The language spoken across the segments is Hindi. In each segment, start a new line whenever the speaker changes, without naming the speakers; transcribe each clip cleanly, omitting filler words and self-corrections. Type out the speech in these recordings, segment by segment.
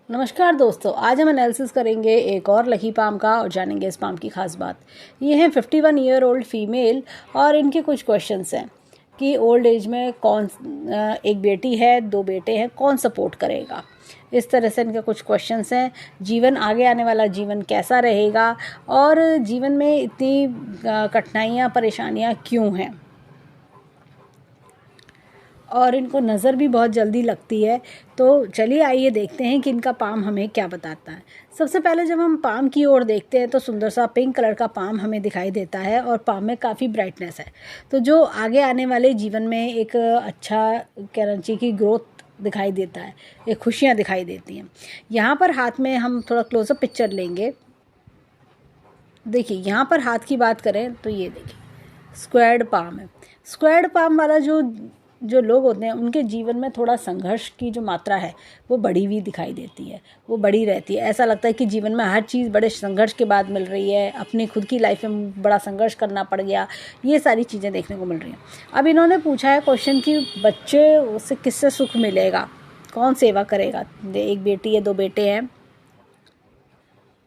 नमस्कार दोस्तों, आज हम एनालिसिस करेंगे एक और लकी पाम का और जानेंगे इस पाम की खास बात। ये हैं 51 ईयर ओल्ड फीमेल और इनके कुछ क्वेश्चंस हैं कि ओल्ड एज में कौन, एक बेटी है, दो बेटे हैं, कौन सपोर्ट करेगा। इस तरह से इनके कुछ क्वेश्चंस हैं। जीवन, आगे आने वाला जीवन कैसा रहेगा और जीवन में इतनी कठिनाइयाँ, परेशानियाँ क्यों हैं, और इनको नज़र भी बहुत जल्दी लगती है। तो चलिए आइए देखते हैं कि इनका पाम हमें क्या बताता है। सबसे पहले जब हम पाम की ओर देखते हैं तो सुंदर सा पिंक कलर का पाम हमें दिखाई देता है और पाम में काफ़ी ब्राइटनेस है। तो जो आगे आने वाले जीवन में एक अच्छा कहना की ग्रोथ दिखाई देता है, एक खुशियाँ दिखाई देती हैं। यहाँ पर हाथ में हम थोड़ा क्लोजअप पिक्चर लेंगे। देखिए यहाँ पर हाथ की बात करें तो ये देखिए स्क्वायर्ड पाम है। स्क्वायर्ड पाम वाला जो जो लोग होते हैं उनके जीवन में थोड़ा संघर्ष की जो मात्रा है वो बढ़ी हुई दिखाई देती है, वो बढ़ी रहती है। ऐसा लगता है कि जीवन में हर चीज़ बड़े संघर्ष के बाद मिल रही है, अपनी खुद की लाइफ में बड़ा संघर्ष करना पड़ गया, ये सारी चीज़ें देखने को मिल रही हैं। अब इन्होंने पूछा है क्वेश्चन कि बच्चे से किससे सुख मिलेगा, कौन सेवा करेगा। एक बेटी है, दो बेटे हैं।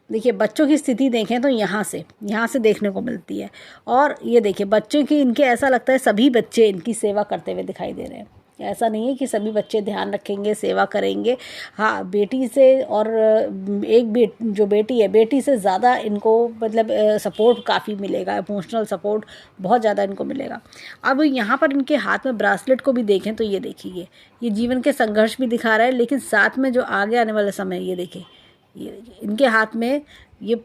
देखिए बच्चों की स्थिति देखें तो यहाँ से देखने को मिलती है। और ये देखिए बच्चों की, इनके ऐसा लगता है सभी बच्चे इनकी सेवा करते हुए दिखाई दे रहे हैं। ऐसा नहीं है कि सभी बच्चे ध्यान रखेंगे, सेवा करेंगे। हाँ, बेटी से और जो बेटी है, बेटी से ज़्यादा इनको मतलब सपोर्ट काफ़ी मिलेगा, इमोशनल सपोर्ट बहुत ज़्यादा इनको मिलेगा। अब यहाँ पर इनके हाथ में ब्रासलेट को भी देखें तो ये देखिए, ये जीवन के संघर्ष भी दिखा रहा है, लेकिन साथ में जो आगे आने वाला समय, ये देखिए इनके हाथ में ये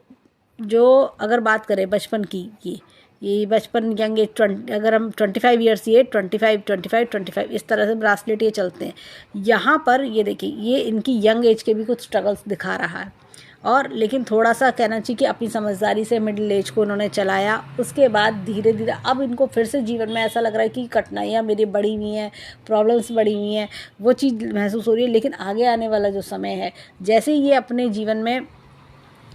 जो, अगर बात करें बचपन की, ये बचपन यंग एज, अगर हम 25 ईयर्स, ये 25 इस तरह से ब्रासलेट ये चलते हैं। यहाँ पर ये देखिए, ये इनकी यंग एज के भी कुछ स्ट्रगल्स दिखा रहा है। और लेकिन थोड़ा सा कहना चाहिए कि अपनी समझदारी से मिडिल एज को उन्होंने चलाया। उसके बाद धीरे धीरे अब इनको फिर से जीवन में ऐसा लग रहा है कि कठिनाइयाँ मेरी बढ़ी हुई हैं, प्रॉब्लम्स बढ़ी हुई हैं, वो चीज़ महसूस हो रही है। लेकिन आगे आने वाला जो समय है, जैसे ही ये अपने जीवन में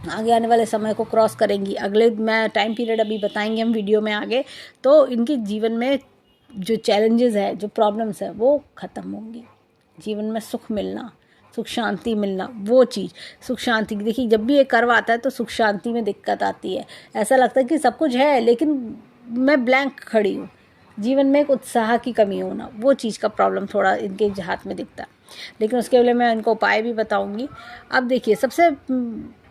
आगे आने वाले समय को क्रॉस करेंगी, अगले मैं टाइम पीरियड अभी बताएंगे हम वीडियो में आगे, तो इनके जीवन में जो चैलेंजेस है, जो प्रॉब्लम्स है, वो ख़त्म होंगी। जीवन में सुख मिलना, सुख शांति मिलना, वो चीज़ सुख शांति। देखिए जब भी एक कर्व आता है तो सुख शांति में दिक्कत आती है। ऐसा लगता है कि सब कुछ है लेकिन मैं ब्लैंक खड़ी हूँ। जीवन में एक उत्साह की कमी होना, वो चीज़ का प्रॉब्लम थोड़ा इनके हाथ में दिखता है। लेकिन उसके लिए मैं इनको उपाय भी बताऊंगी। अब देखिए सबसे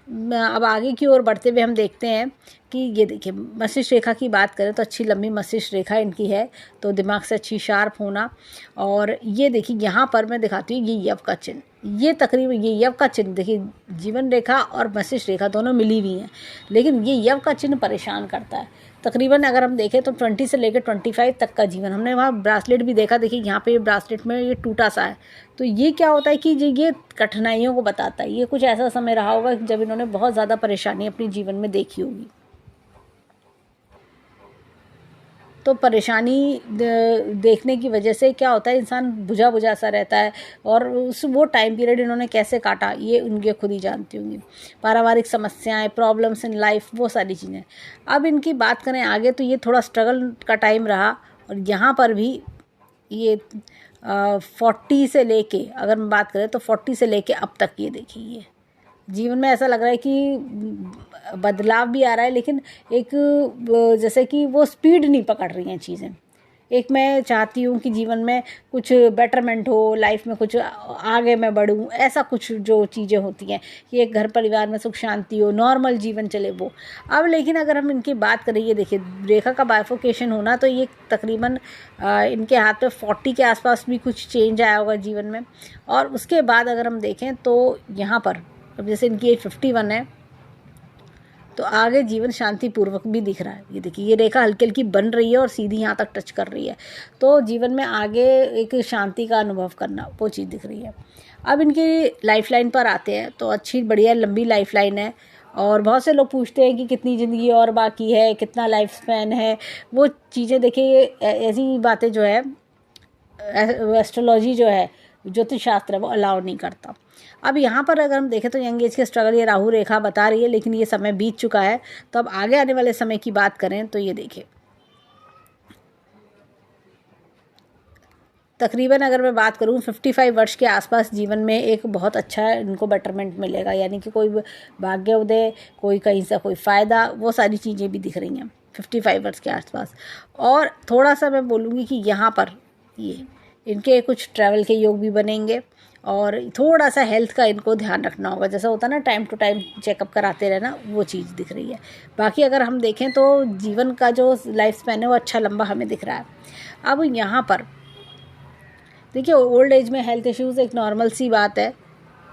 अब आगे की ओर बढ़ते हुए हम देखते हैं कि ये देखिए मस्तिष्क रेखा की बात करें तो अच्छी लंबी मस्तिष्क रेखा इनकी है, तो दिमाग से अच्छी शार्प होना। और ये देखिए यहाँ पर मैं दिखाती हूँ, ये यव का चिन्ह, ये तकरीबन ये यव का चिन्ह देखिए, जीवन रेखा और मस्तिष्क रेखा दोनों मिली हुई हैं, लेकिन ये यव का चिन्ह परेशान करता है। तकरीबन अगर हम देखें तो 20 से लेकर 25 तक का जीवन, हमने वहाँ ब्रासलेट भी देखा, देखिए यहाँ पे ब्रासलेट में ये टूटा सा है। तो ये क्या होता है कि ये कठिनाइयों को बताता है। ये कुछ ऐसा समय रहा होगा जब इन्होंने बहुत ज़्यादा परेशानी अपने जीवन में देखी होगी। तो परेशानी देखने की वजह से क्या होता है, इंसान बुझा बुझा सा रहता है। और वो टाइम पीरियड इन्होंने कैसे काटा ये उनके खुद ही जानती होंगी। पारिवारिक समस्याएं, प्रॉब्लम्स इन लाइफ, वो सारी चीज़ें। अब इनकी बात करें आगे तो ये थोड़ा स्ट्रगल का टाइम रहा। और यहाँ पर भी ये 40 से लेके, अगर हम बात करें तो 40 से लेके अब तक ये देखिए, ये जीवन में ऐसा लग रहा है कि बदलाव भी आ रहा है, लेकिन एक जैसे कि वो स्पीड नहीं पकड़ रही हैं चीज़ें। एक मैं चाहती हूँ कि जीवन में कुछ बेटरमेंट हो, लाइफ में कुछ आगे मैं बढ़ूँ, ऐसा कुछ जो चीज़ें होती हैं कि एक घर परिवार में सुख शांति हो, नॉर्मल जीवन चले वो। अब लेकिन अगर हम इनकी बात करें, ये देखिए रेखा का बाइफोकेशन होना, तो ये तकरीबन इनके हाथ पे 40 के आसपास भी कुछ चेंज आया होगा जीवन में। और उसके बाद अगर हम देखें तो यहाँ पर अब जैसे इनकी एज 51 है, तो आगे जीवन शांतिपूर्वक भी दिख रहा है। ये देखिए ये रेखा हल्की हल्की बन रही है और सीधी यहाँ तक टच कर रही है, तो जीवन में आगे एक शांति का अनुभव करना, वो चीज़ दिख रही है। अब इनकी लाइफ लाइन पर आते हैं, तो अच्छी बढ़िया लंबी लाइफ लाइन है। और बहुत से लोग पूछते हैं कि कितनी ज़िंदगी और बाकी है, कितना लाइफ स्पैन है, वो चीज़ें देखिए ऐसी बातें जो है एस्ट्रोलॉजी जो है, ज्योतिष शास्त्र है, वो अलाउ नहीं करता। अब यहाँ पर अगर हम देखें तो यंग एज के स्ट्रगल ये राहु रेखा बता रही है, लेकिन ये समय बीत चुका है। तो अब आगे आने वाले समय की बात करें तो ये देखिए तकरीबन अगर मैं बात करूँ 55 वर्ष के आसपास जीवन में एक बहुत अच्छा इनको बेटरमेंट मिलेगा, यानी कि कोई भाग्य उदय, कोई कहीं से कोई फ़ायदा, वो सारी चीज़ें भी दिख रही हैं 55 वर्ष के आसपास। और थोड़ा सा मैं बोलूँगी कि यहाँ पर ये इनके कुछ ट्रैवल के योग भी बनेंगे, और थोड़ा सा हेल्थ का इनको ध्यान रखना होगा, जैसा होता है ना टाइम टू टाइम चेकअप कराते रहना, वो चीज़ दिख रही है। बाकी अगर हम देखें तो जीवन का जो लाइफ स्पैन है वो अच्छा लंबा हमें दिख रहा है। अब यहाँ पर देखिए ओल्ड एज में हेल्थ इश्यूज़ एक नॉर्मल सी बात है,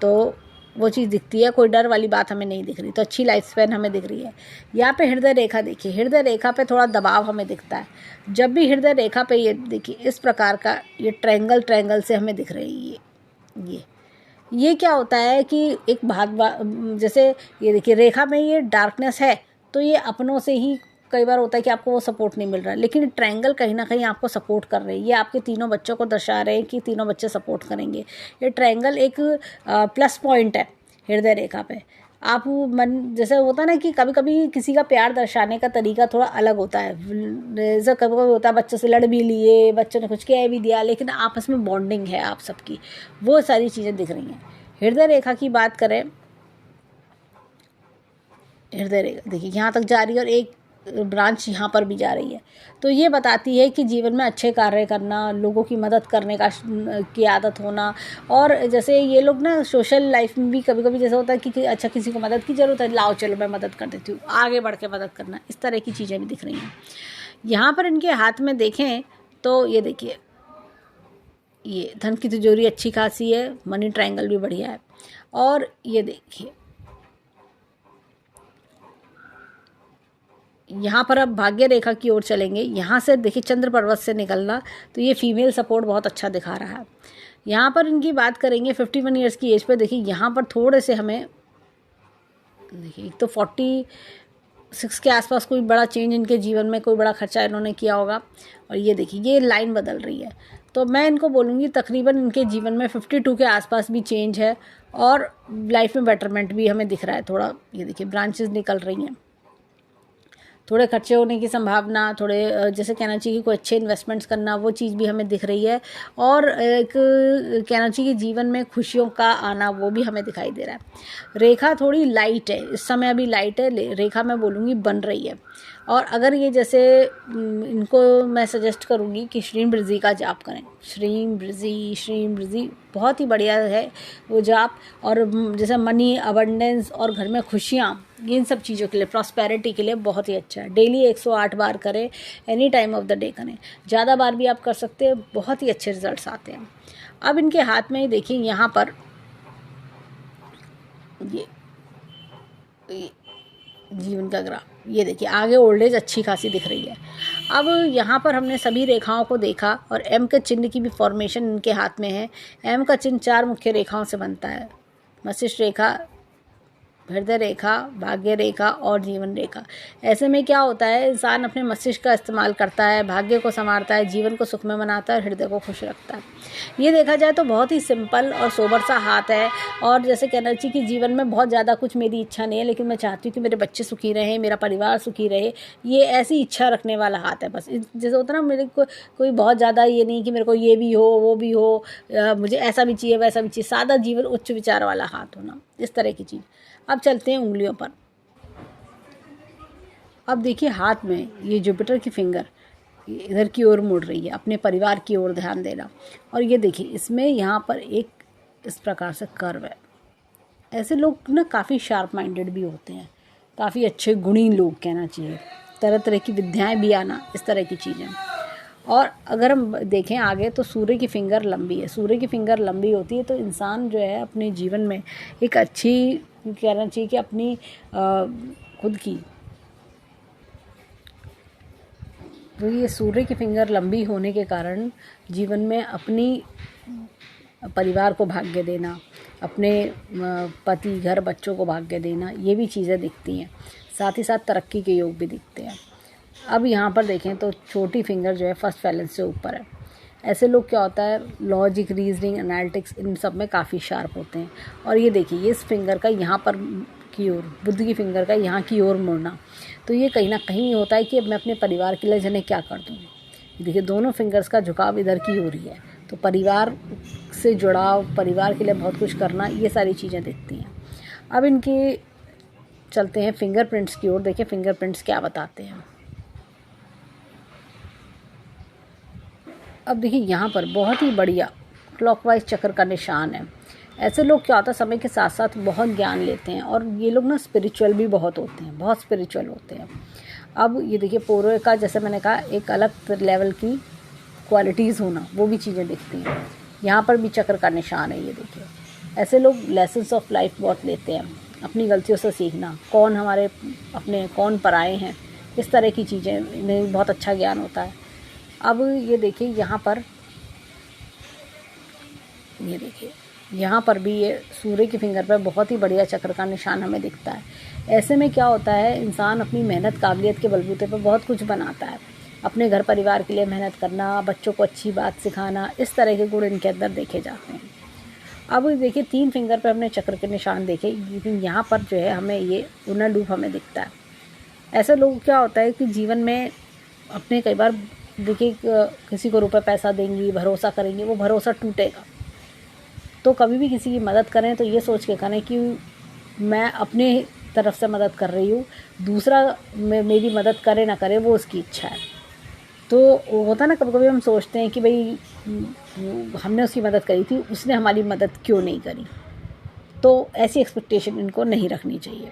तो वो चीज़ दिखती है, कोई डर वाली बात हमें नहीं दिख रही, तो अच्छी लाइफ स्पैन हमें दिख रही है। यहाँ पे हृदय रेखा देखिए, हृदय रेखा पे थोड़ा दबाव हमें दिखता है। जब भी हृदय रेखा पे ये देखिए इस प्रकार का ये ट्रायंगल से हमें दिख रही है। ये क्या होता है कि एक भाग जैसे ये देखिए रेखा में ये डार्कनेस है, तो ये अपनों से ही कई बार होता है कि आपको वो सपोर्ट नहीं मिल रहा है, लेकिन ट्रायंगल कहीं ना कहीं आपको सपोर्ट कर रहे हैं। ये आपके तीनों बच्चों को दर्शा रहे हैं कि तीनों बच्चे सपोर्ट करेंगे। ये ट्रायंगल एक प्लस पॉइंट है हृदय रेखा पे। आप मन जैसे होता है ना कि कभी कभी किसी का प्यार दर्शाने का तरीका थोड़ा अलग होता है, जैसे कभी कभी होता है बच्चों से लड़ भी लिए, बच्चों ने कुछ कह भी दिया, लेकिन आपस में बॉन्डिंग है आप सबकी, वो सारी चीज़ें दिख रही हैं। हृदय रेखा की बात करें, हृदय रेखा देखिए यहाँ तक जा रही है और एक ब्रांच यहाँ पर भी जा रही है, तो ये बताती है कि जीवन में अच्छे कार्य करना, लोगों की मदद करने की आदत होना। और जैसे ये लोग ना सोशल लाइफ में भी कभी कभी जैसे होता है कि अच्छा किसी को मदद की ज़रूरत है, लाओ चलो मैं मदद कर देती हूँ, आगे बढ़ के मदद करना, इस तरह की चीज़ें भी दिख रही हैं। यहाँ पर इनके हाथ में देखें तो ये देखिए ये धन की तिजोरी अच्छी खासी है, मनी ट्रायंगल भी बढ़िया है। और ये देखिए यहाँ पर अब भाग्य रेखा की ओर चलेंगे, यहाँ से देखिए चंद्र पर्वत से निकलना, तो ये फीमेल सपोर्ट बहुत अच्छा दिखा रहा है। यहाँ पर इनकी बात करेंगे 51 ईयर्स की एज पर, देखिए यहाँ पर थोड़े से हमें देखिए एक तो 46 के आसपास कोई बड़ा चेंज इनके जीवन में, कोई बड़ा खर्चा इन्होंने किया होगा, और ये देखिए ये लाइन बदल रही है, तो मैं इनको बोलूँगी तकरीबन इनके जीवन में 52 के आसपास भी चेंज है, और लाइफ में बेटरमेंट भी हमें दिख रहा है थोड़ा। ये देखिए ब्रांचेस निकल रही हैं, थोड़े खर्चे होने की संभावना, थोड़े जैसे कहना चाहिए कि कोई अच्छे इन्वेस्टमेंट्स करना, वो चीज़ भी हमें दिख रही है। और एक कहना चाहिए जीवन में खुशियों का आना, वो भी हमें दिखाई दे रहा है। रेखा थोड़ी लाइट है इस समय, अभी लाइट है रेखा, मैं बोलूँगी बन रही है। और अगर ये जैसे इनको मैं सजेस्ट करूँगी कि श्रीम बृजी का जाप करें, श्रीम बृजी बहुत ही बढ़िया है वो जाप। और जैसे मनी अबंडेंस और घर में खुशियाँ, इन सब चीज़ों के लिए, प्रॉस्पेरिटी के लिए बहुत ही अच्छा है। डेली 108 बार करें, any time of the day करें, ज़्यादा बार भी आप कर सकते हैं, बहुत ही अच्छे रिजल्ट्स आते हैं। अब इनके हाथ में देखिए यहाँ पर ये जीवन का ग्राफ, ये देखिए आगे ओल्ड एज अच्छी खासी दिख रही है। अब यहाँ पर हमने सभी रेखाओं को देखा, और एम के चिन्ह की भी फॉर्मेशन इनके हाथ में है। एम का चिन्ह 4 मुख्य रेखाओं से बनता है, मस्तिष्क रेखा, हृदय रेखा, भाग्य रेखा और जीवन रेखा। ऐसे में क्या होता है, इंसान अपने मस्तिष्क का इस्तेमाल करता है, भाग्य को संवारता है, जीवन को सुखमय बनाता है, हृदय को खुश रखता है। ये देखा जाए तो बहुत ही सिंपल और सोबर सा हाथ है। और जैसे कहना चाहिए कि जीवन में बहुत ज़्यादा कुछ मेरी इच्छा नहीं है, लेकिन मैं चाहती हूँ कि मेरे बच्चे सुखी रहें, मेरा परिवार सुखी रहे, ये ऐसी इच्छा रखने वाला हाथ है बस। जैसे होता है ना, मेरे को कोई बहुत ज़्यादा ये नहीं कि मेरे को ये भी हो वो भी हो, मुझे ऐसा भी चाहिए वैसा भी चाहिए, सादा जीवन, उच्च विचार वाला हाथ होना, इस तरह की चीज़। अब चलते हैं उंगलियों पर। अब देखिए हाथ में ये जुपिटर की फिंगर इधर की ओर मुड़ रही है, अपने परिवार की ओर ध्यान देना। और ये देखिए इसमें यहाँ पर एक इस प्रकार से कर्व है। ऐसे लोग ना काफ़ी शार्प माइंडेड भी होते हैं, काफ़ी अच्छे गुणी लोग कहना चाहिए, तरह तरह की विद्याएं भी आना, इस तरह की चीज़ें। और अगर हम देखें आगे तो सूर्य की फिंगर लंबी है। सूर्य की फिंगर लंबी होती है तो इंसान जो है अपने जीवन में एक अच्छी, कहना चाहिए कि अपनी खुद की, तो ये सूर्य की फिंगर लंबी होने के कारण जीवन में अपनी परिवार को भाग्य देना, अपने पति घर बच्चों को भाग्य देना, ये भी चीज़ें दिखती हैं। साथ ही साथ तरक्की के योग भी दिखते हैं। अब यहाँ पर देखें तो छोटी फिंगर जो है फर्स्ट बैलेंस से ऊपर है। ऐसे लोग क्या होता है, लॉजिक, रीजनिंग, एनालिटिक्स, इन सब में काफ़ी शार्प होते हैं। और ये देखिए इस फिंगर का यहाँ पर की ओर, बुद्ध की फिंगर का यहाँ की ओर मुड़ना, तो ये कहीं ना कहीं होता है कि अब मैं अपने परिवार के लिए जने क्या कर दूँ। देखिए दोनों फिंगर्स का झुकाव इधर की ओर ही है, तो परिवार से जुड़ाव, परिवार के लिए बहुत कुछ करना, ये सारी चीज़ें दिखती हैं। अब इनके चलते हैं फिंगरप्रिंट्स की ओर। देखिए फिंगरप्रिंट्स क्या बताते हैं। अब देखिए यहाँ पर बहुत ही बढ़िया क्लॉकवाइज चक्र का निशान है। ऐसे लोग क्या होता है, समय के साथ साथ बहुत ज्ञान लेते हैं और ये लोग ना स्पिरिचुअल भी बहुत होते हैं, बहुत स्पिरिचुअल होते हैं। अब ये देखिए पोरो का, जैसे मैंने कहा, एक अलग लेवल की क्वालिटीज़ होना, वो भी चीज़ें दिखती हैं। यहाँ पर भी चक्र का निशान है। ये देखिए ऐसे लोग लेसन्स ऑफ लाइफ बहुत लेते हैं, अपनी गलतियों से सीखना, कौन हमारे अपने कौन पराए हैं, इस तरह की चीज़ें, इन्हें बहुत अच्छा ज्ञान होता है। अब ये देखिए यहाँ पर, ये देखिए यहाँ पर भी ये सूर्य की फिंगर पर बहुत ही बढ़िया चक्र का निशान हमें दिखता है। ऐसे में क्या होता है, इंसान अपनी मेहनत काबिलियत के बलबूते पर बहुत कुछ बनाता है। अपने घर परिवार के लिए मेहनत करना, बच्चों को अच्छी बात सिखाना, इस तरह के गुण इनके अंदर देखे जाते हैं। अब देखिए 3 फिंगर पर हमने चक्र के निशान देखे, लेकिन यहाँ पर जो है हमें ये उनर लूप हमें दिखता है। ऐसे लोग क्या होता है कि जीवन में अपने कई बार देखिए किसी को रुपए पैसा देंगी, भरोसा करेंगी, वो भरोसा टूटेगा। तो कभी भी किसी की मदद करें तो ये सोच के करें कि मैं अपने तरफ से मदद कर रही हूँ, दूसरा मेरी मदद करे ना करे वो उसकी इच्छा है। तो होता ना, कभी कभी हम सोचते हैं कि भाई हमने उसकी मदद करी थी, उसने हमारी मदद क्यों नहीं करी। तो ऐसी एक्सपेक्टेशन इनको नहीं रखनी चाहिए।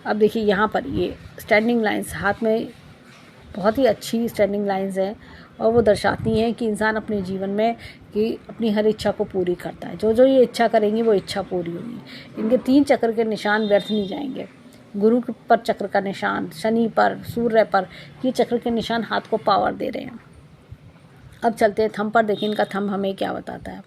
अब देखिए यहाँ पर ये स्टैंडिंग लाइंस, हाथ में बहुत ही अच्छी स्टैंडिंग लाइंस हैं और वो दर्शाती हैं कि इंसान अपने जीवन में कि अपनी हर इच्छा को पूरी करता है। जो जो ये इच्छा करेंगी वो इच्छा पूरी होगी। इनके 3 चक्र के निशान व्यर्थ नहीं जाएंगे। गुरु पर चक्र का निशान, शनि पर, सूर्य पर, ये चक्र के निशान हाथ को पावर दे रहे हैं। अब चलते हैं थंब पर। देखिए इनका थंब हमें क्या बताता है।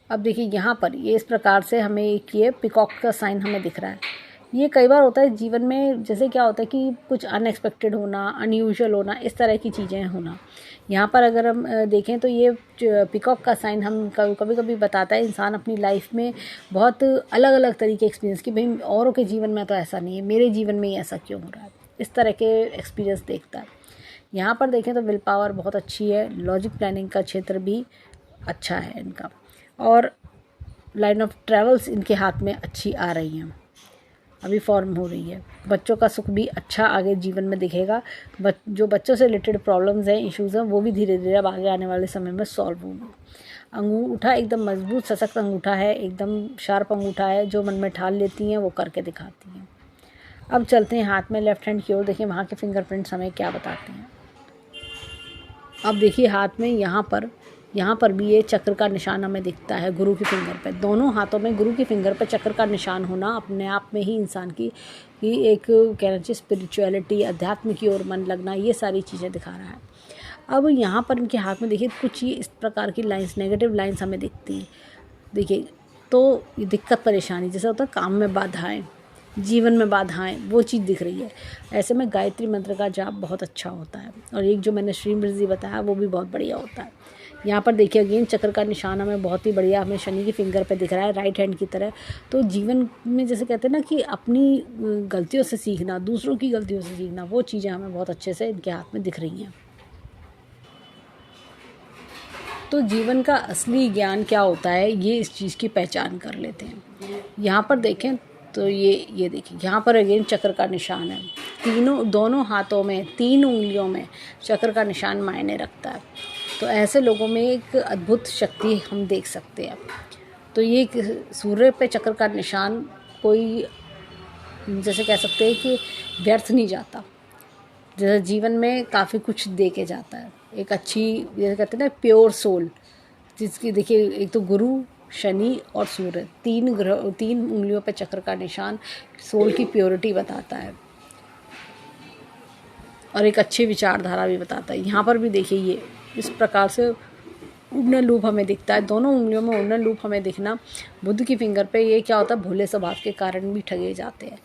अब देखिए यहाँ पर ये इस प्रकार से हमें एक ये पिकॉक का साइन हमें दिख रहा है। ये कई बार होता है जीवन में, जैसे क्या होता है कि कुछ अनएक्सपेक्टेड होना, अनयूजुअल होना, इस तरह की चीज़ें होना। यहाँ पर अगर हम देखें तो ये पिकॉक का साइन हम कभी कभी बताता है इंसान अपनी लाइफ में बहुत अलग अलग तरीके एक्सपीरियंस कि भाई औरों के जीवन में तो ऐसा नहीं है, मेरे जीवन में ही ऐसा क्यों हो रहा है, इस तरह के एक्सपीरियंस देखता है। यहाँ पर देखें तो विल पावर बहुत अच्छी है, लॉजिक प्लानिंग का क्षेत्र भी अच्छा है इनका, और लाइन ऑफ ट्रेवल्स इनके हाथ में अच्छी आ रही हैं, अभी फॉर्म हो रही है। बच्चों का सुख भी अच्छा आगे जीवन में दिखेगा। जो बच्चों से रिलेटेड प्रॉब्लम्स हैं, इश्यूज़ हैं, वो भी धीरे धीरे अब आगे आने वाले समय में सॉल्व होंगे। अंगूठा एकदम मजबूत सशक्त अंगूठा है, एकदम शार्प अंगूठा है, जो मन में ठान लेती हैं वो करके दिखाती हैं। अब चलते हैं हाथ में लेफ्ट हैंड की ओर। देखिए वहाँ के फिंगरप्रिंट्स हमें क्या बताते हैं। अब देखिए हाथ में यहाँ पर भी ये चक्र का निशान हमें दिखता है, गुरु की फिंगर पे। दोनों हाथों में गुरु की फिंगर पे चक्र का निशान होना अपने आप में ही इंसान की एक कहना चाहिए स्पिरिचुअलिटी, अध्यात्म की ओर मन लगना, ये सारी चीज़ें दिखा रहा है। अब यहाँ पर इनके हाथ में देखिए कुछ ये इस प्रकार की लाइंस, नेगेटिव लाइंस हमें दिखती हैं। देखिए तो ये दिक्कत परेशानी, जैसे होता है काम में बाधाएँ, जीवन में बाधाएं, वो चीज़ दिख रही है। ऐसे में गायत्री मंत्र का जाप बहुत अच्छा होता है, और एक जो मैंने श्री मृति बताया वो भी बहुत बढ़िया होता है। यहाँ पर देखिए अगेन चक्र का निशान हमें बहुत ही बढ़िया हमें शनि की फिंगर पे दिख रहा है, राइट हैंड की तरह। तो जीवन में जैसे कहते हैं ना कि अपनी गलतियों से सीखना, दूसरों की गलतियों से सीखना, वो चीज़ें हमें बहुत अच्छे से इनके हाथ में दिख रही हैं। तो जीवन का असली ज्ञान क्या होता है, ये इस चीज़ की पहचान कर लेते हैं। यहाँ पर देखें तो ये देखिए यहाँ पर अगेन चक्र का निशान है। दोनों हाथों में 3 उंगलियों में चक्र का निशान मायने रखता है। तो ऐसे लोगों में एक अद्भुत शक्ति हम देख सकते हैं। तो ये सूर्य पे चक्र का निशान कोई जैसे कह सकते हैं कि व्यर्थ नहीं जाता, जैसे जीवन में काफ़ी कुछ दे के जाता है। एक अच्छी जैसे कहते हैं ना प्योर सोल, जिसकी देखिए एक तो गुरु, शनि और सूर्य, 3 उंगलियों पे चक्र का निशान सोल की प्योरिटी बताता है और एक अच्छी विचारधारा भी बताता है। यहाँ पर भी देखिए ये इस प्रकार से उड़नर लूप हमें दिखता है। दोनों उंगलियों में उड़नर लूप हमें दिखना, बुध की फिंगर पे ये क्या होता है, भोले स्वभाव के कारण भी ठगे जाते हैं।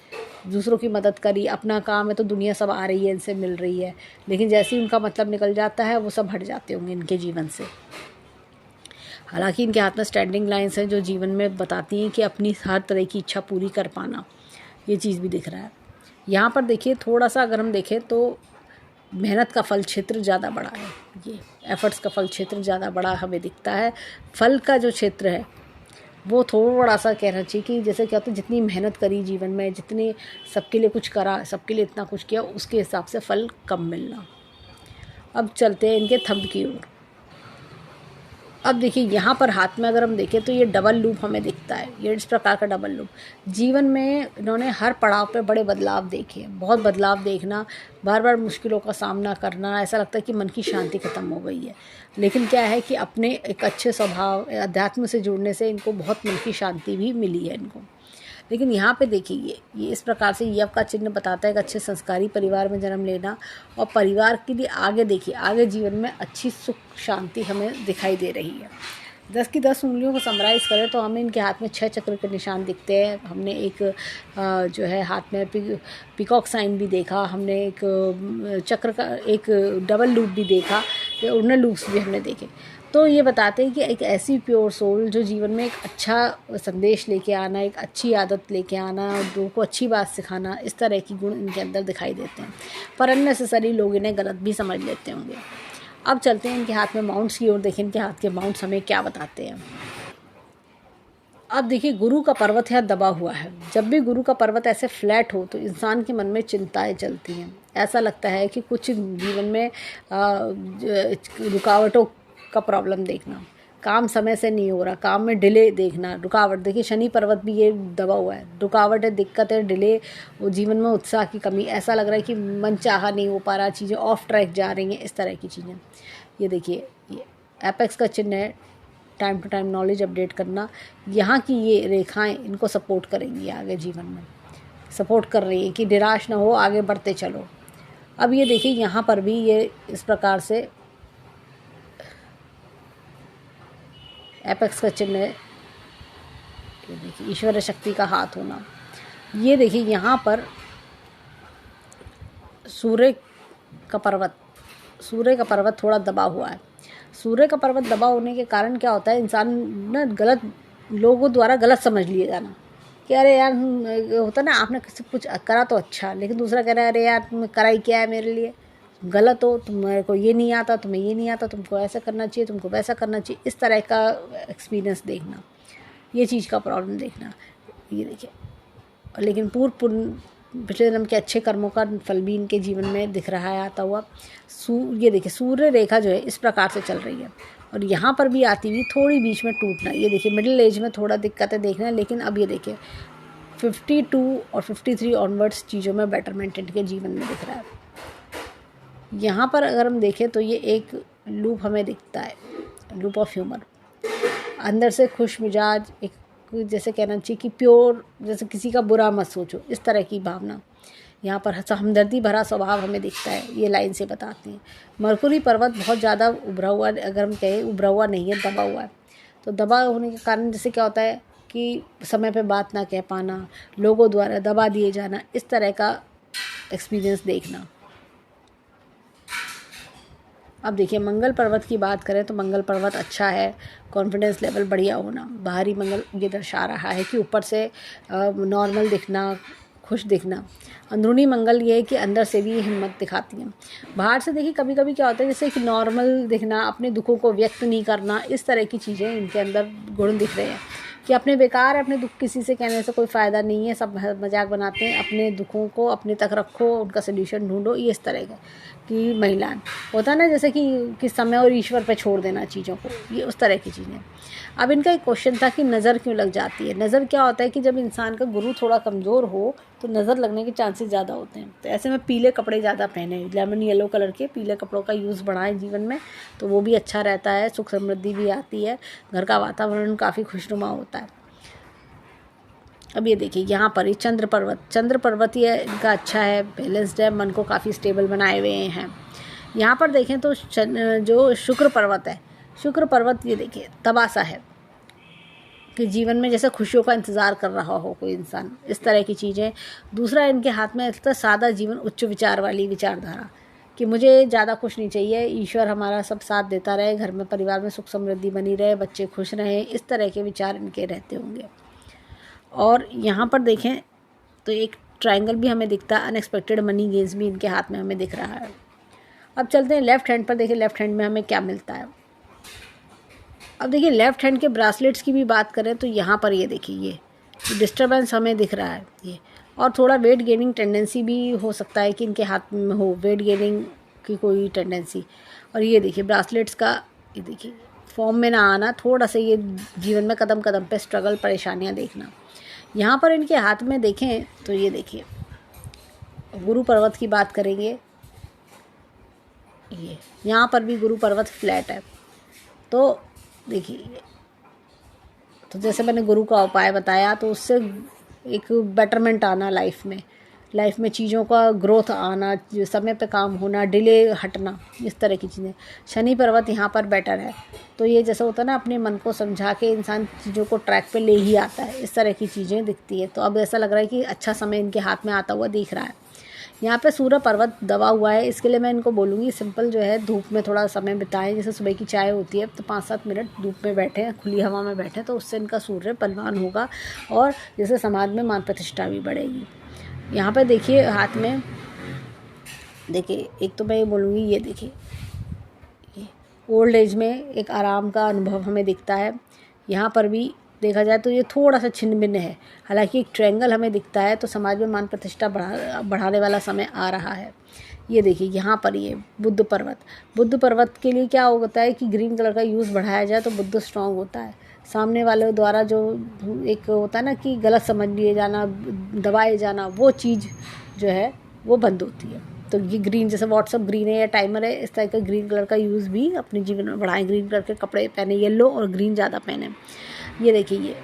दूसरों की मदद करी, अपना काम है तो दुनिया सब आ रही है, इनसे मिल रही है, लेकिन जैसे ही उनका मतलब निकल जाता है वो सब हट जाते होंगे इनके जीवन से। हालांकि इनके हाथ में स्टैंडिंग लाइंस हैं जो जीवन में बताती हैं कि अपनी हर तरह की इच्छा पूरी कर पाना, ये चीज़ भी दिख रहा है। यहाँ पर देखिए थोड़ा सा अगर हम देखें तो मेहनत का फल क्षेत्र ज़्यादा बड़ा है, ये एफर्ट्स का फल क्षेत्र ज़्यादा बड़ा हमें दिखता है। फल का जो क्षेत्र है वो थोड़ा सा कहना चाहिए कि जैसे क्या होता है, जितनी मेहनत करी जीवन में, जितने सबके लिए कुछ करा, सबके लिए इतना कुछ किया, उसके हिसाब से फल कम मिलना। अब चलते हैं इनके थंब की ओर। अब देखिए यहाँ पर हाथ में अगर हम देखें तो ये डबल लूप हमें दिखता है, ये इस प्रकार का डबल लूप। जीवन में इन्होंने हर पड़ाव पे बड़े बदलाव देखे हैं, बहुत बदलाव देखना, बार बार मुश्किलों का सामना करना, ऐसा लगता है कि मन की शांति खत्म हो गई है। लेकिन क्या है कि अपने एक अच्छे स्वभाव, अध्यात्म से जुड़ने से इनको बहुत मन की शांति भी मिली है इनको। लेकिन यहाँ पे देखिए ये इस प्रकार से यव का चिन्ह बताता है कि अच्छे संस्कारी परिवार में जन्म लेना, और परिवार के लिए आगे देखिए, आगे जीवन में अच्छी सुख शांति हमें दिखाई दे रही है। 10 की 10 उंगलियों को समराइज़ करें तो हमें इनके हाथ में 6 चक्र के निशान दिखते हैं। हमने एक जो है हाथ में पिकॉक साइन भी देखा, हमने एक चक्र का एक डबल लूप भी देखा, उन्नत लूप्स भी हमने देखे। तो ये बताते हैं कि एक ऐसी प्योर सोल जो जीवन में एक अच्छा संदेश लेके आना, एक अच्छी आदत लेके आना, लोगों को अच्छी बात सिखाना, इस तरह की गुण इनके अंदर दिखाई देते हैं। पर अननेसेसरी लोग इन्हें गलत भी समझ लेते होंगे। अब चलते हैं इनके हाथ में माउंट्स की ओर। देखें इनके हाथ के माउंट्स हमें क्या बताते हैं। अब देखिए गुरु का पर्वत यहाँ दबा हुआ है। जब भी गुरु का पर्वत ऐसे फ्लैट हो तो इंसान के मन में चिंताएं चलती हैं। ऐसा लगता है कि कुछ जीवन में रुकावटों का प्रॉब्लम देखना, काम समय से नहीं हो रहा, काम में डिले देखना, रुकावट। देखिए शनि पर्वत भी ये दबा हुआ है, रुकावट है, दिक्कत है, डिले, वो जीवन में उत्साह की कमी, ऐसा लग रहा है कि मन चाहा नहीं हो पा रहा, चीज़ें ऑफ ट्रैक जा रही हैं, इस तरह की चीज़ें। ये देखिए ये एपेक्स का चिन्ह है, time to time knowledge update करना। यहाँ की ये रेखाएं इनको सपोर्ट करेंगी, आगे जीवन में सपोर्ट कर रही है कि निराश ना हो, आगे बढ़ते चलो। अब ये देखिए यहाँ पर भी ये इस प्रकार से एपेक्स का चिन्ह है। ये देखिए ईश्वर शक्ति का हाथ होना। ये देखिए यहाँ पर सूर्य का पर्वत थोड़ा दबा हुआ है। सूर्य का पर्वत दबा होने के कारण क्या होता है, इंसान ना गलत लोगों द्वारा गलत समझ लिए जाना कि अरे यार होता ना, आपने किसी कुछ करा तो अच्छा, लेकिन दूसरा कह रहा है अरे यार तुमने करा ही क्या है मेरे लिए, गलत हो, तुम्हारे को ये नहीं आता, तुम्हें ये नहीं आता, तुमको ऐसा करना चाहिए, तुमको वैसा करना चाहिए, इस तरह का एक्सपीरियंस देखना, ये चीज़ का प्रॉब्लम देखना। ये देखिए लेकिन पिछले जन्म के अच्छे कर्मों का फल भी इनके जीवन में दिख रहा है आता हुआ। ये देखिए सूर्य रेखा जो है इस प्रकार से चल रही है, और यहाँ पर भी आती हुई थोड़ी बीच में टूटना। ये देखिए मिडिल एज में थोड़ा दिक्कत है देखना, लेकिन अब ये देखिए 52 और 53 ऑनवर्ड्स चीज़ों में बेटरमेंट इनके जीवन में दिख रहा है। यहाँ पर अगर हम देखें तो ये एक लूप हमें दिखता है, लूप ऑफ ह्यूमर। अंदर से खुश मिजाज, एक जैसे कहना चाहिए कि प्योर, जैसे किसी का बुरा मत सोचो, इस तरह की भावना। यहाँ पर हमदर्दी भरा स्वभाव हमें दिखता है, ये लाइन से बताते हैं। मरकुरी पर्वत बहुत ज़्यादा उभरा हुआ, अगर हम कहें उभरा हुआ नहीं है, दबा हुआ है। तो दबा होने के कारण जैसे क्या होता है कि समय पे बात ना कह पाना, लोगों द्वारा दबा दिए जाना, इस तरह का एक्सपीरियंस देखना। अब देखिए मंगल पर्वत की बात करें तो मंगल पर्वत अच्छा है, कॉन्फिडेंस लेवल बढ़िया होना। बाहरी मंगल ये दर्शा रहा है कि ऊपर से नॉर्मल दिखना, खुश दिखना। अंदरूनी मंगल ये है कि अंदर से भी हिम्मत दिखाती हैं। बाहर से देखिए कभी कभी क्या होता है जैसे कि नॉर्मल दिखना, अपने दुखों को व्यक्त नहीं करना, इस तरह की चीज़ें इनके अंदर गुण दिख रहे हैं कि अपने बेकार है, अपने दुख किसी से कहने से कोई फ़ायदा नहीं है, सब मजाक बनाते हैं, अपने दुखों को अपने तक रखो, उनका सोल्यूशन ढूंढो, ये इस तरह का कि महिलाएं होता है ना, जैसे कि समय और ईश्वर पे छोड़ देना चीज़ों को, ये उस तरह की चीज़ें। अब इनका एक क्वेश्चन था कि नज़र क्यों लग जाती है। नज़र क्या होता है कि जब इंसान का गुरु थोड़ा कमज़ोर हो तो नज़र लगने के चांसेस ज़्यादा होते हैं। तो ऐसे में पीले कपड़े ज़्यादा पहने, लेमन येलो कलर के पीले कपड़ों का यूज़ बढ़ाएं जीवन में, तो वो भी अच्छा रहता है, सुख समृद्धि भी आती है, घर का वातावरण काफ़ी खुशनुमा होता है। अब ये देखिए यहाँ पर ये चंद्र पर्वत ये इनका अच्छा है, बैलेंस्ड है, मन को काफ़ी स्टेबल बनाए हुए हैं। यहाँ पर देखें तो जो शुक्र पर्वत ये देखिए तबासा है कि जीवन में जैसे खुशियों का इंतज़ार कर रहा हो कोई इंसान, इस तरह की चीज़ें। दूसरा इनके हाथ में तो सादा जीवन, उच्च विचार वाली विचारधारा कि मुझे ज़्यादा कुछ नहीं चाहिए, ईश्वर हमारा सब साथ देता रहे, घर में परिवार में सुख समृद्धि बनी रहे, बच्चे खुश रहें, इस तरह के विचार इनके रहते होंगे। और यहाँ पर देखें तो एक ट्रायंगल भी हमें दिखता है, अनएक्सपेक्टेड मनी गेन्स भी इनके हाथ में हमें दिख रहा है। अब चलते हैं लेफ़्ट हैंड पर। देखिए लेफ़्ट हैंड में हमें क्या मिलता है। अब देखिए लेफ़्ट हैंड के ब्रासलेट्स की भी बात करें तो यहाँ पर ये देखिए ये डिस्टर्बेंस हमें दिख रहा है ये, और थोड़ा वेट गेनिंग टेंडेंसी भी हो सकता है कि इनके हाथ में हो, वेट गेनिंग की कोई टेंडेंसी। और ये देखिए ब्रासलेट्स का ये देखिए फॉर्म में ना आना, थोड़ा सा ये जीवन में कदम कदम पे स्ट्रगल, परेशानियाँ देखना। यहाँ पर इनके हाथ में देखें तो ये देखिए गुरु पर्वत की बात करेंगे, ये यहाँ पर भी गुरु पर्वत फ्लैट है। तो देखिए तो जैसे मैंने गुरु का उपाय बताया, तो उससे एक बेटरमेंट आना लाइफ में चीज़ों का ग्रोथ आना, समय पे काम होना, डिले हटना, इस तरह की चीज़ें। शनि पर्वत यहाँ पर बेटर है, तो ये जैसा होता है ना, अपने मन को समझा के इंसान चीज़ों को ट्रैक पे ले ही आता है, इस तरह की चीज़ें दिखती है। तो अब ऐसा लग रहा है कि अच्छा समय इनके हाथ में आता हुआ दिख रहा है। यहाँ पे सूर्य पर्वत दबा हुआ है, इसके लिए मैं इनको बोलूँगी सिंपल जो है धूप में थोड़ा समय बिताएं। जैसे सुबह की चाय होती है तो 5-7 मिनट धूप में बैठें, खुली हवा में बैठें, तो उससे इनका सूर्य बलवान होगा और जैसे समाज में मान प्रतिष्ठा भी बढ़ेगी। यहाँ पे देखिए हाथ में देखिए, एक तो मैं ये बोलूँगी, ये देखिए ये ओल्ड एज में एक आराम का अनुभव हमें दिखता है। यहाँ पर भी देखा जाए तो ये थोड़ा सा छिन्न भिन्न है, हालांकि एक ट्रायंगल हमें दिखता है, तो समाज में मान प्रतिष्ठा बढ़ाने वाला समय आ रहा है। ये देखिए यहाँ पर ये बुद्ध पर्वत के लिए क्या होता है कि ग्रीन कलर का यूज़ बढ़ाया जाए तो बुद्ध स्ट्रांग होता है। सामने वाले द्वारा जो एक होता है ना कि गलत समझ लिए जाना, दबाए जाना, वो चीज़ जो है वो बंद होती है। तो ये ग्रीन, जैसे व्हाट्सअप ग्रीन है या टाइमर है, इस तरह का ग्रीन कलर का यूज़ भी अपने जीवन में बढ़ाएं। ग्रीन कलर के कपड़े पहने, येलो और ग्रीन ज़्यादा पहने। ये देखिए ये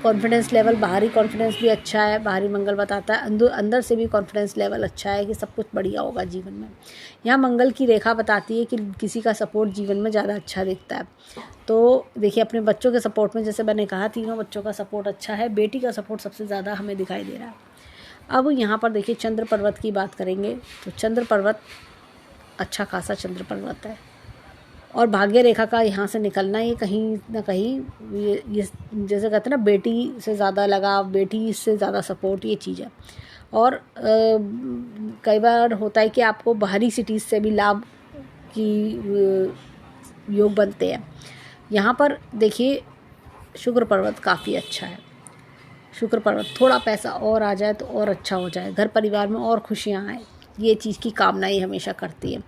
कॉन्फिडेंस लेवल, बाहरी कॉन्फिडेंस भी अच्छा है, बाहरी मंगल बताता है, अंदर से भी कॉन्फिडेंस लेवल अच्छा है कि सब कुछ बढ़िया होगा जीवन में। यहाँ मंगल की रेखा बताती है कि किसी का सपोर्ट जीवन में ज़्यादा अच्छा दिखता है। तो देखिए अपने बच्चों के सपोर्ट में, जैसे मैंने कहा, तीनों बच्चों का सपोर्ट अच्छा है, बेटी का सपोर्ट सबसे ज़्यादा हमें दिखाई दे रहा है। अब यहाँ पर देखिए चंद्र पर्वत की बात करेंगे, तो चंद्र पर्वत अच्छा खासा चंद्र पर्वत है, और भाग्य रेखा का यहाँ से निकलना, ये कहीं ना कहीं ये जैसे कहते हैं ना, बेटी से ज़्यादा लगाव, बेटी से ज़्यादा सपोर्ट, ये चीज़ है। और कई बार होता है कि आपको बाहरी सिटीज़ से भी लाभ की योग बनते हैं। यहाँ पर देखिए शुक्र पर्वत काफ़ी अच्छा है। शुक्र पर्वत थोड़ा पैसा और आ जाए तो और अच्छा हो जाए, घर परिवार में और खुशियाँ आए, ये चीज़ की कामना ही हमेशा करती है।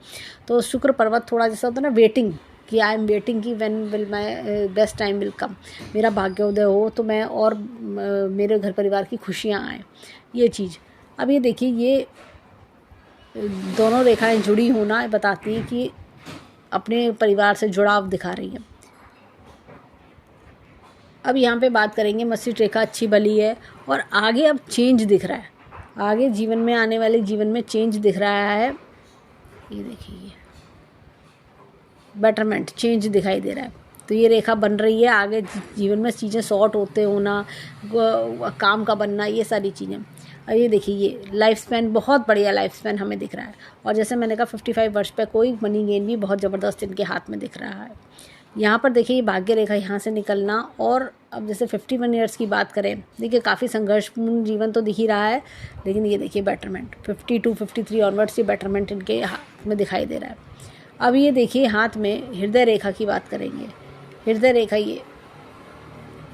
तो शुक्र पर्वत थोड़ा जैसा होता है ना, वेटिंग, कि आई एम वेटिंग कि when will my best time will come, मेरा भाग्योदय हो तो मैं और मेरे घर परिवार की खुशियाँ आएँ, ये चीज़। अब ये देखिए ये दोनों रेखाएं जुड़ी होना बताती हैं कि अपने परिवार से जुड़ाव दिखा रही हैं। अब यहाँ पे बात करेंगे, मस्तिष्क रेखा अच्छी बली है और आगे अब चेंज दिख रहा है, आगे जीवन में आने वाले जीवन में चेंज दिख रहा है। ये देखिए बेटरमेंट, चेंज दिखाई दे रहा है। तो ये रेखा बन रही है, आगे जीवन में चीज़ें सॉर्ट होते होना, काम का बनना, ये सारी चीज़ें। और ये देखिए ये लाइफ स्पैन, बहुत बढ़िया लाइफ स्पैन हमें दिख रहा है। और जैसे मैंने कहा 55 वर्ष पे कोई मनी गेन भी बहुत ज़बरदस्त इनके हाथ में दिख रहा है। यहाँ पर देखिए ये भाग्य रेखा यहाँ से निकलना, और अब जैसे 51 ईयर्स की बात करें, देखिए काफ़ी संघर्षपूर्ण जीवन तो दिख ही रहा है, लेकिन ये देखिए बेटरमेंट 52-53 ऑनवर्ड्स ये बेटरमेंट इनके हाथ में दिखाई दे रहा है। अब ये देखिए हाथ में हृदय रेखा की बात करेंगे। हृदय रेखा ये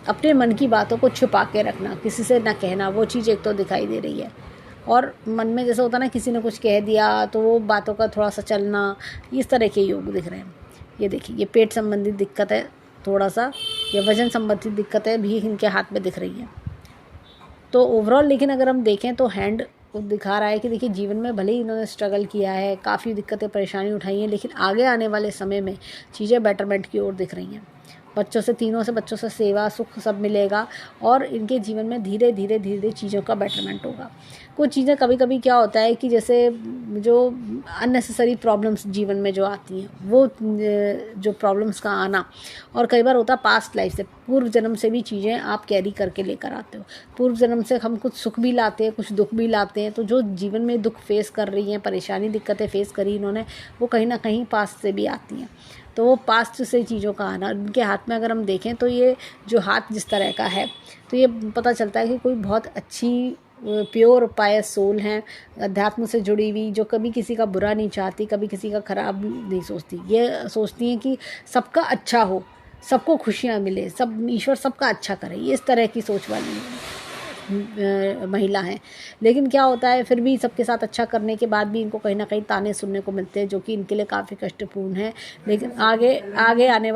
अपने मन की बातों को छुपा के रखना, किसी से ना कहना, वो चीज़ एक तो दिखाई दे रही है। और मन में जैसे होता ना, किसी ने कुछ कह दिया तो वो बातों का थोड़ा सा चलना, इस तरह के योग दिख रहे हैं। ये देखिए ये पेट संबंधित दिक्कत है थोड़ा सा, या वजन संबंधित दिक्कतें भी इनके हाथ में दिख रही हैं। तो ओवरऑल लेकिन अगर हम देखें तो हैंड दिखा रहा है कि देखिए जीवन में भले ही इन्होंने स्ट्रगल किया है, काफ़ी दिक्कतें परेशानी उठाई हैं, लेकिन आगे आने वाले समय में चीज़ें बेटरमेंट की ओर दिख रही हैं। तीनों बच्चों से सेवा सुख सब मिलेगा, और इनके जीवन में धीरे धीरे चीज़ों का बेटरमेंट होगा। कुछ चीज़ें कभी कभी क्या होता है कि जैसे जो अननेसेसरी प्रॉब्लम्स जीवन में जो आती हैं, वो जो प्रॉब्लम्स का आना, और कई बार होता है पास्ट लाइफ से, पूर्व जन्म से भी चीज़ें आप कैरी करके लेकर आते हो। पूर्व जन्म से हम कुछ सुख भी लाते हैं, कुछ दुख भी लाते हैं। तो जो जीवन में दुख फेस कर रही हैं, परेशानी दिक्कतें फेस करी इन्होंने, वो कहीं ना कहीं पास्ट से भी आती हैं। तो वो पास्ट से चीज़ों का आना, उनके हाथ में अगर हम देखें तो ये जो हाथ जिस तरह का है, तो ये पता चलता है कि कोई बहुत अच्छी प्योर पायस सोल हैं, अध्यात्म से जुड़ी हुई, जो कभी किसी का बुरा नहीं चाहती, कभी किसी का खराब नहीं सोचती। ये सोचती हैं कि सबका अच्छा हो, सबको खुशियाँ मिले, सब ईश्वर सबका अच्छा करे। ये इस तरह की सोच वाली महिला हैं। लेकिन क्या होता है, फिर भी सबके साथ अच्छा करने के बाद भी इनको कहीं ना कहीं ताने सुनने को मिलते हैं, जो कि इनके लिए काफ़ी कष्टपूर्ण है। लेकिन आगे आने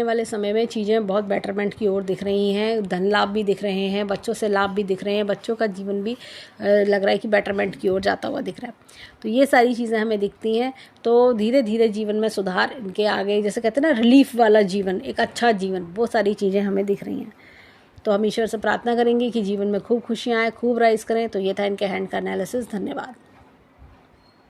वाले समय में चीज़ें बहुत बेटरमेंट की ओर दिख रही हैं। धन लाभ भी दिख रहे हैं, बच्चों से लाभ भी दिख रहे हैं, बच्चों का जीवन भी लग रहा है कि बेटरमेंट की ओर जाता हुआ दिख रहा है। तो ये सारी चीज़ें हमें दिखती हैं। तो धीरे धीरे जीवन में सुधार इनके आगे, जैसे कहते हैं ना, रिलीफ वाला जीवन, एक अच्छा जीवन, वो सारी चीज़ें हमें दिख रही हैं। तो हम ईश्वर से प्रार्थना करेंगे कि जीवन में खूब खुशियाँ आए, खूब राइज करें। तो ये था इनके हैंड का एनालिसिस। धन्यवाद।